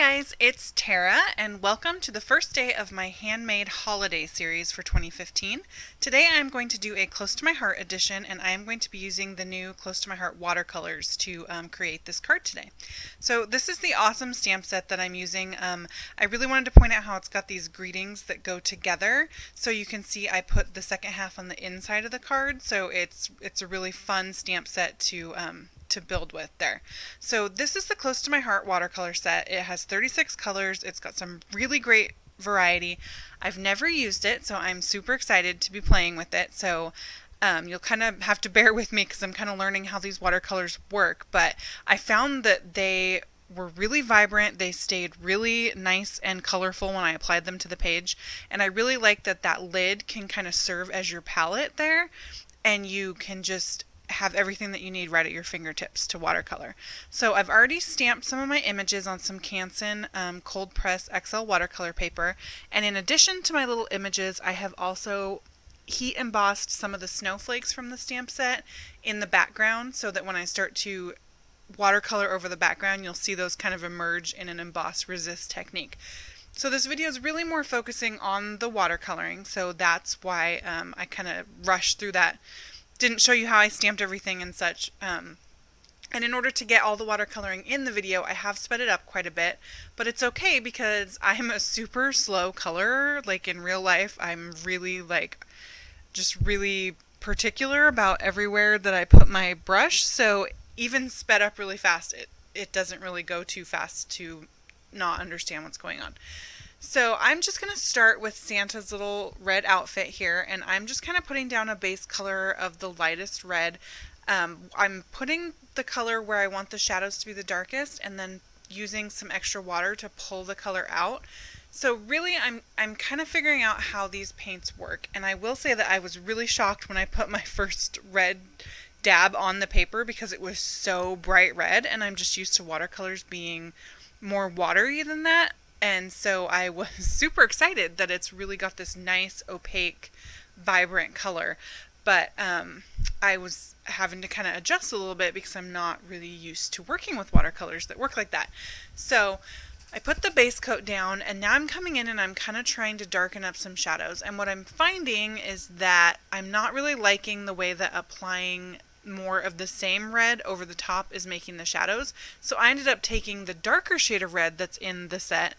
guys, it's Tara and welcome to the first day of my Handmade Holiday series for 2015. Today I'm going to do a Close to My Heart edition and I am going to be using the new Close to My Heart watercolors to create this card today. So this is the awesome stamp set that I'm using. I really wanted to point out how it's got these greetings that go together. So you can see I put the second half on the inside of the card, so it's a really fun stamp set to build with there. So this is the Close to My Heart watercolor set. It has 36 colors. It's got some really great variety. I've never used it, so I'm super excited to be playing with it. So you'll kind of have to bear with me because I'm kind of learning how these watercolors work, but I found that they were really vibrant. They stayed really nice and colorful when I applied them to the page, and I really like that that lid can kind of serve as your palette there, and you can just have everything that you need right at your fingertips to watercolor. So I've already stamped some of my images on some Canson cold press XL watercolor paper, and in addition to my little images, I have also heat embossed some of the snowflakes from the stamp set in the background so that when I start to watercolor over the background, you'll see those kind of emerge in an emboss resist technique. So this video is really more focusing on the watercoloring, so that's why I kind of rushed through that. Didn't show you how I stamped everything and such. And in order to get all the watercoloring in the video, I have sped it up quite a bit, but it's okay because I'm a super slow colorer. Like in real life, I'm really just really particular about everywhere that I put my brush. So even sped up really fast, it doesn't really go too fast to not understand what's going on. So I'm just going to start with Santa's little red outfit here, and I'm just kind of putting down a base color of the lightest red. I'm putting the color where I want the shadows to be the darkest and then using some extra water to pull the color out. So really I'm kind of figuring out how these paints work, and I will say that I was really shocked when I put my first red dab on the paper because it was so bright red, and I'm just used to watercolors being more watery than that. And so I was super excited that it's really got this nice, opaque, vibrant color. But I was having to kind of adjust a little bit because I'm not really used to working with watercolors that work like that. So I put the base coat down, and now I'm coming in and I'm kind of trying to darken up some shadows. And what I'm finding is that I'm not really liking the way that applying more of the same red over the top is making the shadows. So I ended up taking the darker shade of red that's in the set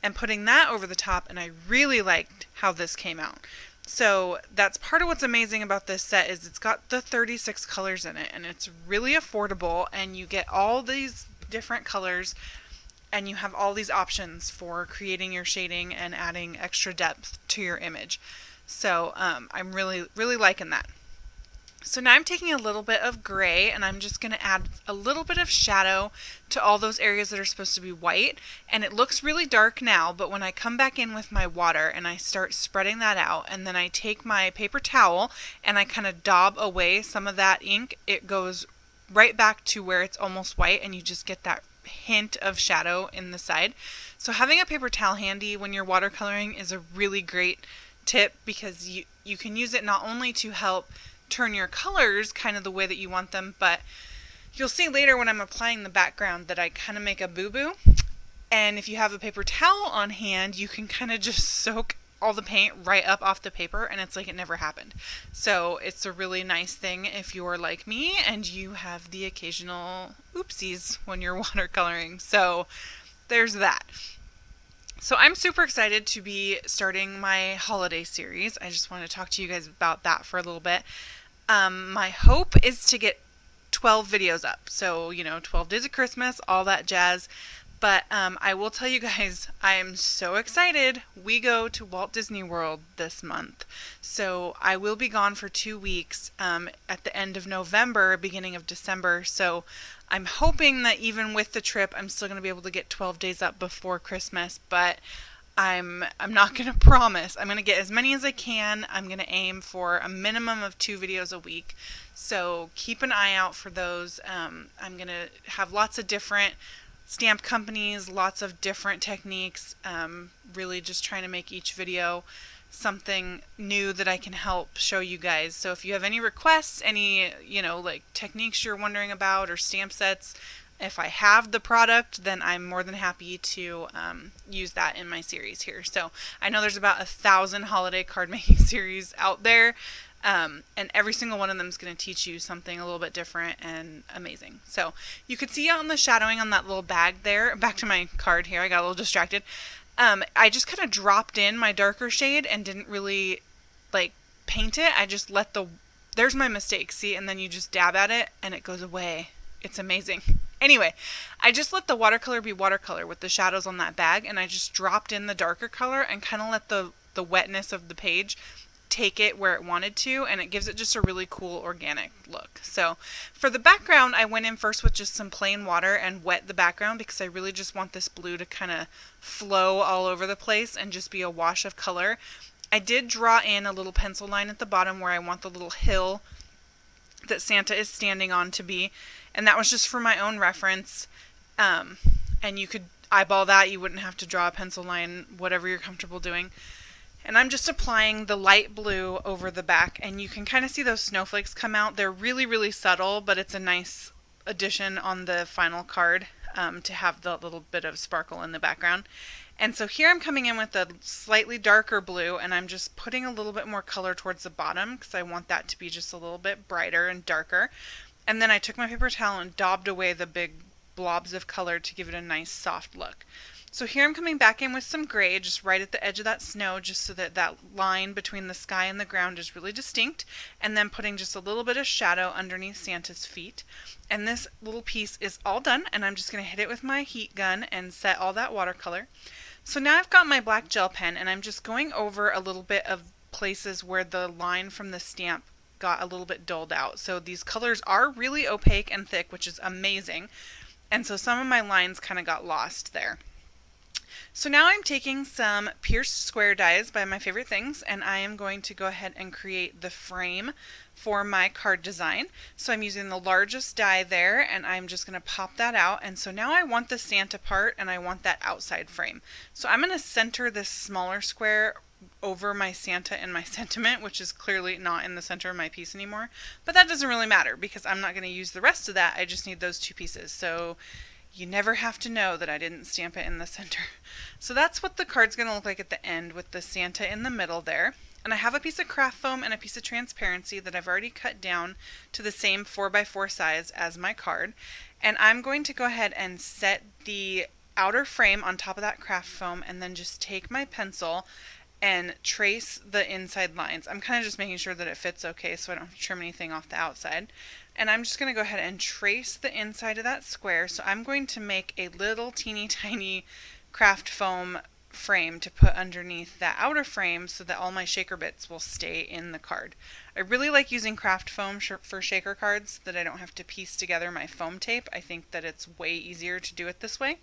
and putting that over the top, and I really liked how this came out. So that's part of what's amazing about this set is it's got the 36 colors in it, and it's really affordable, and you get all these different colors and you have all these options for creating your shading and adding extra depth to your image. So I'm really liking that. So now I'm taking a little bit of gray and I'm just going to add a little bit of shadow to all those areas that are supposed to be white. And it looks really dark now, but when I come back in with my water and I start spreading that out, and then I take my paper towel and I kind of daub away some of that ink, it goes right back to where it's almost white, and you just get that hint of shadow in the side. So having a paper towel handy when you're watercoloring is a really great tip, because you can use it not only to help turn your colors kind of the way that you want them, but you'll see later when I'm applying the background that I kind of make a boo-boo. And if you have a paper towel on hand, you can kind of just soak all the paint right up off the paper, and it's like it never happened. So it's a really nice thing if you're like me and you have the occasional oopsies when you're watercoloring. So there's that. So I'm super excited to be starting my holiday series. I just want to talk to you guys about that for a little bit. My hope is to get 12 videos up. So, 12 days of Christmas, all that jazz. But I will tell you guys, I am so excited. We go to Walt Disney World this month. So I will be gone for 2 weeks at the end of November, beginning of December. So I'm hoping that even with the trip, I'm still going to be able to get 12 days up before Christmas. But I'm not going to promise. I'm going to get as many as I can. I'm going to aim for a minimum of 2 videos a week. So keep an eye out for those. I'm going to have lots of different stamp companies, lots of different techniques, really just trying to make each video something new that I can help show you guys. So if you have any requests, any, techniques you're wondering about or stamp sets, If I have the product, then I'm more than happy to use that in my series here. So I know there's about 1,000 holiday card making series out there, and every single one of them is going to teach you something a little bit different and amazing. So you could see on the shadowing on that little bag there, back to my card here, I got a little distracted. I just kind of dropped in my darker shade and didn't really like paint it. I just let there's my mistake, see, and then you just dab at it and it goes away. It's amazing. Anyway, I just let the watercolor be watercolor with the shadows on that bag, and I just dropped in the darker color and kind of let the wetness of the page take it where it wanted to, and it gives it just a really cool organic look. So for the background, I went in first with just some plain water and wet the background because I really just want this blue to kind of flow all over the place and just be a wash of color. I did draw in a little pencil line at the bottom where I want the little hill that Santa is standing on to be, and that was just for my own reference, and you could eyeball that. You wouldn't have to draw a pencil line, whatever you're comfortable doing. And I'm just applying the light blue over the back, and you can kind of see those snowflakes come out. They're really, really subtle, but it's a nice addition on the final card to have the little bit of sparkle in the background. And so here I'm coming in with a slightly darker blue, and I'm just putting a little bit more color towards the bottom because I want that to be just a little bit brighter and darker. And then I took my paper towel and daubed away the big blobs of color to give it a nice soft look. So here I'm coming back in with some gray just right at the edge of that snow, just so that that line between the sky and the ground is really distinct, and then putting just a little bit of shadow underneath Santa's feet. And this little piece is all done, and I'm just going to hit it with my heat gun and set all that watercolor. So now I've got my black gel pen, and I'm just going over a little bit of places where the line from the stamp got a little bit dulled out. So these colors are really opaque and thick, which is amazing. And so some of my lines kind of got lost there. So now I'm taking some pierced square dies by My Favorite Things, and I am going to go ahead and create the frame for my card design. So I'm using the largest die there, and I'm just going to pop that out. And so now I want the Santa part, and I want that outside frame. So I'm going to center this smaller square over my Santa and my sentiment, which is clearly not in the center of my piece anymore. But that doesn't really matter because I'm not going to use the rest of that. I just need those two pieces. So you never have to know that I didn't stamp it in the center. So that's what the card's going to look like at the end with the Santa in the middle there. And I have a piece of craft foam and a piece of transparency that I've already cut down to the same 4x4 size as my card. And I'm going to go ahead and set the outer frame on top of that craft foam, and then just take my pencil and trace the inside lines. I'm kind of just making sure that it fits okay so I don't have to trim anything off the outside. And I'm just going to go ahead and trace the inside of that square. So I'm going to make a little teeny tiny craft foam frame to put underneath that outer frame so that all my shaker bits will stay in the card. I really like using craft foam for shaker cards, that I don't have to piece together my foam tape. I think that it's way easier to do it this way.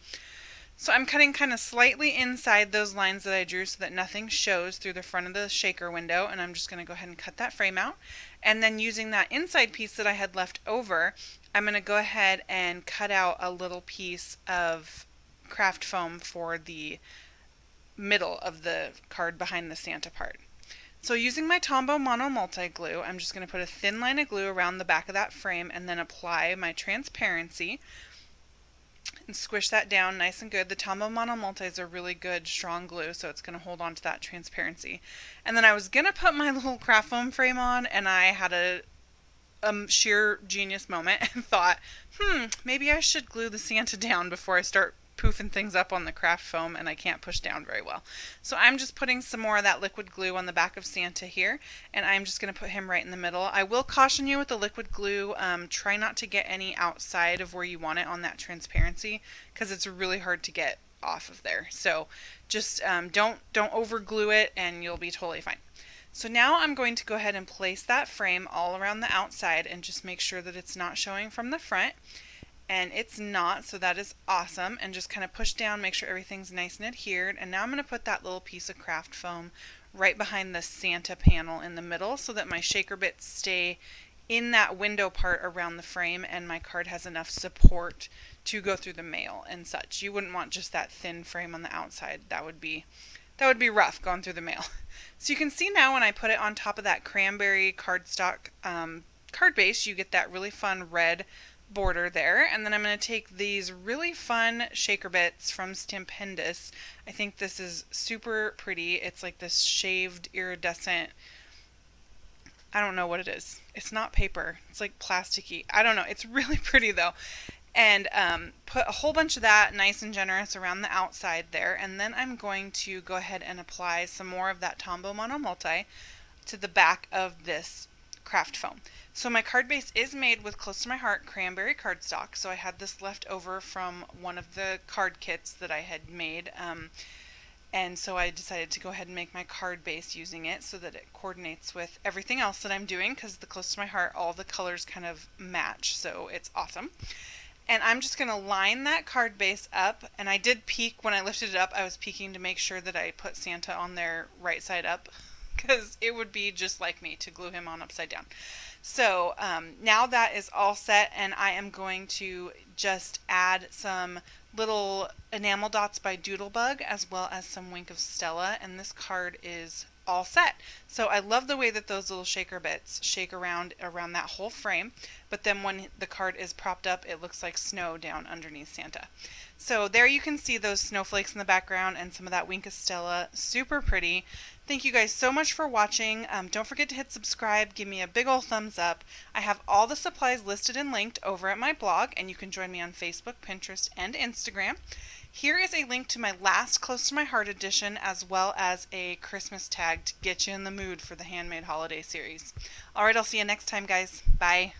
So I'm cutting kind of slightly inside those lines that I drew so that nothing shows through the front of the shaker window, and I'm just going to go ahead and cut that frame out. And then using that inside piece that I had left over, I'm going to go ahead and cut out a little piece of craft foam for the middle of the card behind the Santa part. So using my Tombow Mono Multi Glue, I'm just going to put a thin line of glue around the back of that frame and then apply my transparency and squish that down nice and good. The Tombow Mono Multi is a really good strong glue, so it's going to hold on to that transparency. And then I was going to put my little craft foam frame on, and I had a sheer genius moment and thought, maybe I should glue the Santa down before I start poofing things up on the craft foam, and I can't push down very well. So I'm just putting some more of that liquid glue on the back of Santa here, and I'm just going to put him right in the middle. I will caution you with the liquid glue, try not to get any outside of where you want it on that transparency, because it's really hard to get off of there. So just don't over glue it, and you'll be totally fine. So now I'm going to go ahead and place that frame all around the outside and just make sure that it's not showing from the front. And it's not, so that is awesome. And just kind of push down, make sure everything's nice and adhered. And now I'm going to put that little piece of craft foam right behind the Santa panel in the middle so that my shaker bits stay in that window part around the frame and my card has enough support to go through the mail and such. You wouldn't want just that thin frame on the outside. That would be rough going through the mail. So you can see now when I put it on top of that cranberry cardstock card base, you get that really fun red border there, and then I'm going to take these really fun shaker bits from Stampendous. I think this is super pretty. It's like this shaved iridescent, I don't know what it is. It's not paper. It's like plasticky. I don't know. It's really pretty though. And put a whole bunch of that nice and generous around the outside there. And then I'm going to go ahead and apply some more of that Tombow Mono Multi to the back of this craft foam. So my card base is made with Close to My Heart cranberry cardstock. So I had this left over from one of the card kits that I had made. And so I decided to go ahead and make my card base using it so that it coordinates with everything else that I'm doing, because the Close to My Heart, all the colors kind of match, so it's awesome. And I'm just going to line that card base up, and I did peek when I lifted it up. I was peeking to make sure that I put Santa on there right side up, because it would be just like me to glue him on upside down. So now that is all set, and I am going to just add some little enamel dots by Doodlebug as well as some Wink of Stella, and this card is all set. So I love the way that those little shaker bits shake around that whole frame, but then when the card is propped up, it looks like snow down underneath Santa. So there you can see those snowflakes in the background and some of that Wink of Stella. Super pretty. Thank you guys so much for watching. Don't forget to hit subscribe. Give me a big ol' thumbs up. I have all the supplies listed and linked over at my blog, and you can join me on Facebook, Pinterest, and Instagram. Here is a link to my last Close to My Heart edition, as well as a Christmas tag to get you in the mood for the Handmade Holiday series. Alright, I'll see you next time, guys. Bye.